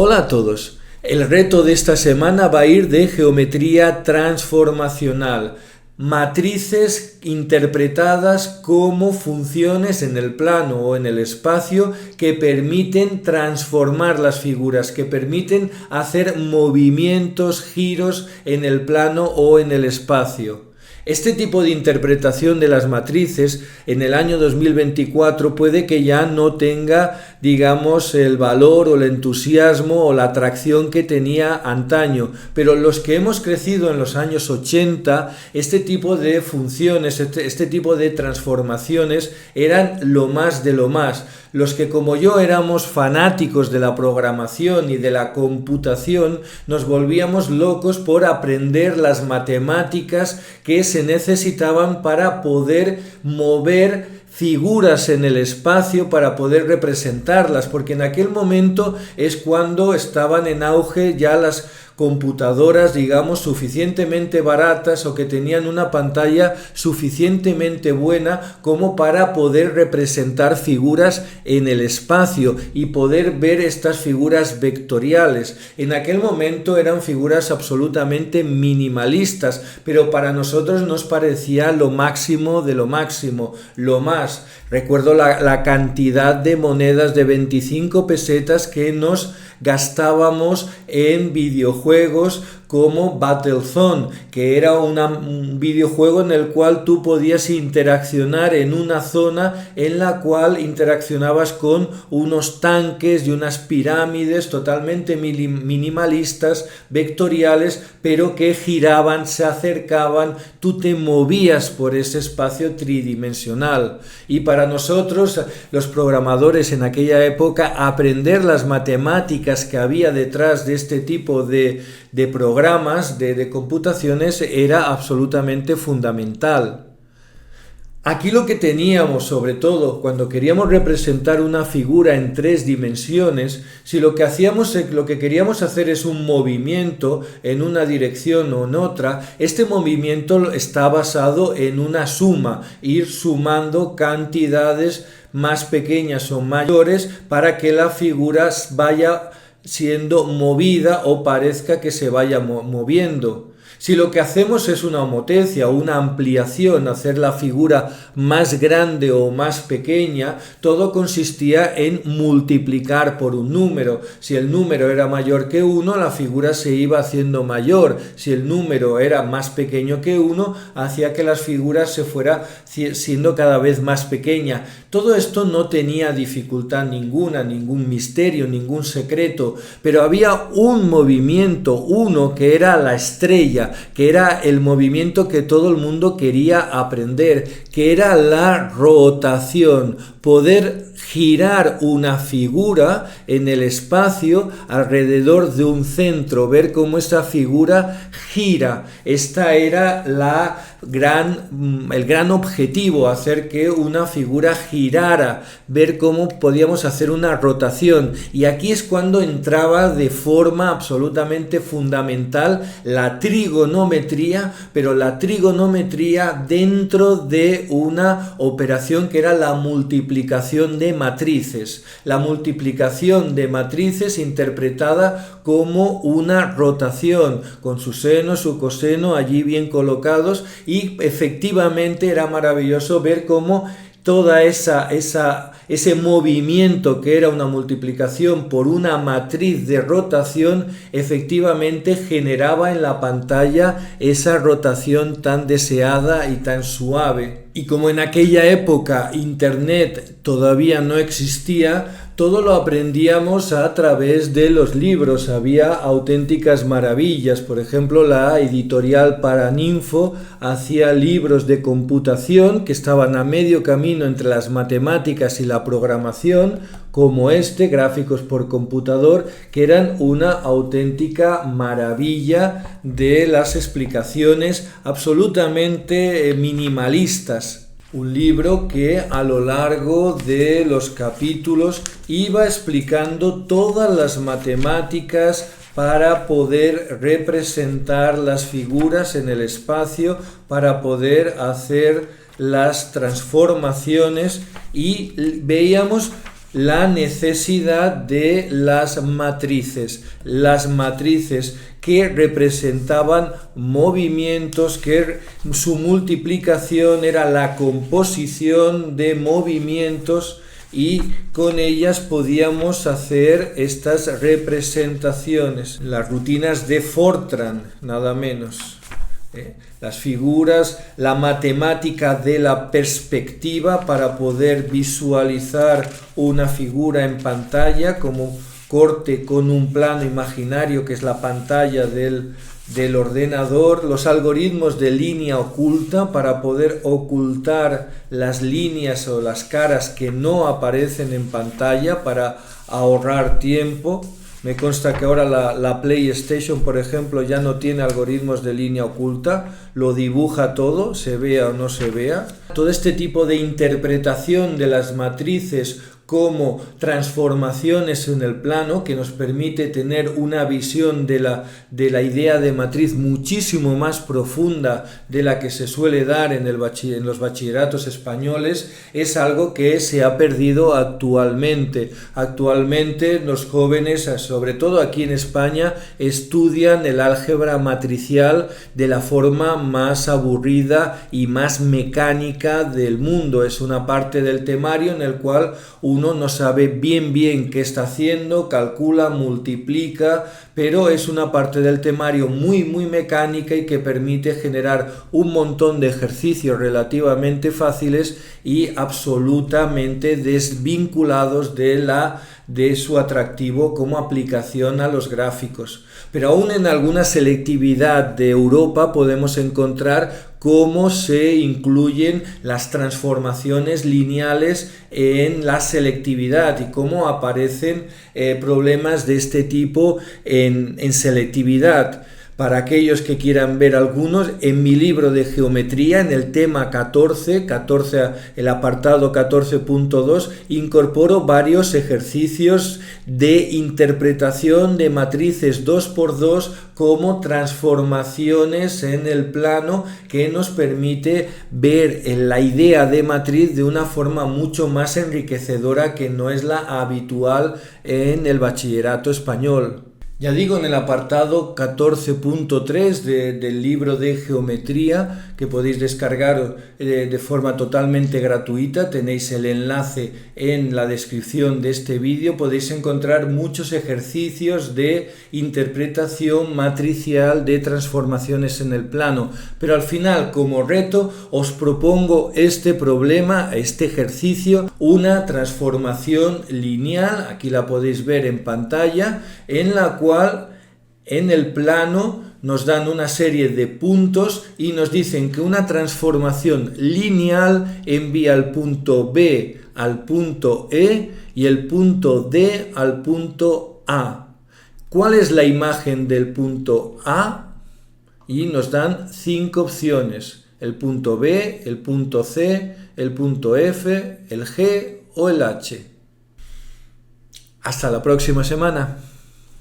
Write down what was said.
Hola a todos. El reto de esta semana va a ir de geometría transformacional. Matrices interpretadas como funciones en el plano o en el espacio que permiten transformar las figuras, que permiten hacer movimientos, giros en el plano o en el espacio. Este tipo de interpretación de las matrices en el año 2024 puede que ya no tenga, digamos, el valor o el entusiasmo o la atracción que tenía antaño, pero los que hemos crecido en los años 80, este tipo de funciones, este tipo de transformaciones eran lo más de lo más. Los que como yo éramos fanáticos de la programación y de la computación, nos volvíamos locos por aprender las matemáticas que se necesitaban para poder mover figuras en el espacio, para poder representarlas, porque en aquel momento es cuando estaban en auge ya las computadoras, digamos, suficientemente baratas o que tenían una pantalla suficientemente buena como para poder representar figuras en el espacio y poder ver estas figuras vectoriales. En aquel momento eran figuras absolutamente minimalistas, pero para nosotros nos parecía lo máximo de lo máximo, lo más. Recuerdo la cantidad de monedas de 25 pesetas que nos gastábamos en videojuegos como Battlezone, que era un videojuego en el cual tú podías interaccionar en una zona en la cual interaccionabas con unos tanques y unas pirámides totalmente minimalistas, vectoriales, pero que giraban, se acercaban, tú te movías por ese espacio tridimensional. Y para nosotros, los programadores en aquella época, aprender las matemáticas que había detrás de este tipo de programas, de computaciones, era absolutamente fundamental. Aquí lo que teníamos, sobre todo, cuando queríamos representar una figura en 3 dimensiones, si lo que queríamos hacer es un movimiento en una dirección o en otra, este movimiento está basado en una suma, ir sumando cantidades más pequeñas o mayores para que la figura vaya siendo movida o parezca que se vaya moviendo. Si lo que hacemos es una homotecia o una ampliación, hacer la figura más grande o más pequeña, todo consistía en multiplicar por un número. Si el número era mayor que 1, la figura se iba haciendo mayor. Si el número era más pequeño que 1, hacía que las figuras se fuera siendo cada vez más pequeña. Todo esto no tenía dificultad ninguna, ningún misterio, ningún secreto, pero había un movimiento, uno que era la estrella, que era el movimiento que todo el mundo quería aprender, que era la rotación, poder girar una figura en el espacio alrededor de un centro, ver cómo esa figura gira. Esta era el gran objetivo, hacer que una figura girara, ver cómo podíamos hacer una rotación. Y aquí es cuando entraba de forma absolutamente fundamental la trigonometría, pero la trigonometría dentro de una operación que era la multiplicación de matrices. La multiplicación de matrices interpretada como una rotación, con su seno, su coseno allí bien colocados, y efectivamente era maravilloso ver cómo toda ese movimiento que era una multiplicación por una matriz de rotación efectivamente generaba en la pantalla esa rotación tan deseada y tan suave. Y como en aquella época Internet todavía no existía, todo lo aprendíamos a través de los libros. Había auténticas maravillas. Por ejemplo, la editorial Paraninfo hacía libros de computación que estaban a medio camino entre las matemáticas y la programación, como Gráficos por computador, que eran una auténtica maravilla de las explicaciones absolutamente minimalistas. Un libro que a lo largo de los capítulos iba explicando todas las matemáticas para poder representar las figuras en el espacio, para poder hacer las transformaciones, y veíamos la necesidad de las matrices que representaban movimientos, que su multiplicación era la composición de movimientos y con ellas podíamos hacer estas representaciones, las rutinas de Fortran, nada menos. Las figuras, la matemática de la perspectiva para poder visualizar una figura en pantalla como corte con un plano imaginario que es la pantalla del ordenador, los algoritmos de línea oculta para poder ocultar las líneas o las caras que no aparecen en pantalla para ahorrar tiempo. Me consta que ahora la PlayStation, por ejemplo, ya no tiene algoritmos de línea oculta, lo dibuja todo, se vea o no se vea. Todo este tipo de interpretación de las matrices como transformaciones en el plano que nos permite tener una visión de la idea de matriz muchísimo más profunda de la que se suele dar en los bachilleratos españoles, es algo que se ha perdido actualmente. Actualmente los jóvenes, sobre todo aquí en España, estudian el álgebra matricial de la forma más aburrida y más mecánica del mundo. Es una parte del temario en el cual uno no sabe bien qué está haciendo, calcula, multiplica, pero es una parte del temario muy mecánica y que permite generar un montón de ejercicios relativamente fáciles y absolutamente desvinculados de su atractivo como aplicación a los gráficos. Pero aún en alguna selectividad de Europa podemos encontrar cómo se incluyen las transformaciones lineales en la selectividad y cómo aparecen problemas de este tipo en selectividad. Para aquellos que quieran ver algunos, en mi libro de geometría, en el tema 14, el apartado 14.2, incorporo varios ejercicios de interpretación de matrices 2x2 como transformaciones en el plano que nos permite ver la idea de matriz de una forma mucho más enriquecedora que no es la habitual en el bachillerato español. Ya digo, en el apartado 14.3 del libro de geometría, que podéis descargar de forma totalmente gratuita, tenéis el enlace en la descripción de este vídeo, podéis encontrar muchos ejercicios de interpretación matricial de transformaciones en el plano. Pero al final, como reto, os propongo este problema, este ejercicio, una transformación lineal, aquí la podéis ver en pantalla, en la cual en el plano nos dan una serie de puntos y nos dicen que una transformación lineal envía el punto B al punto E y el punto D al punto A. ¿Cuál es la imagen del punto A? Y nos dan 5 opciones: el punto B, el punto C, el punto F, el G o el H. Hasta la próxima semana.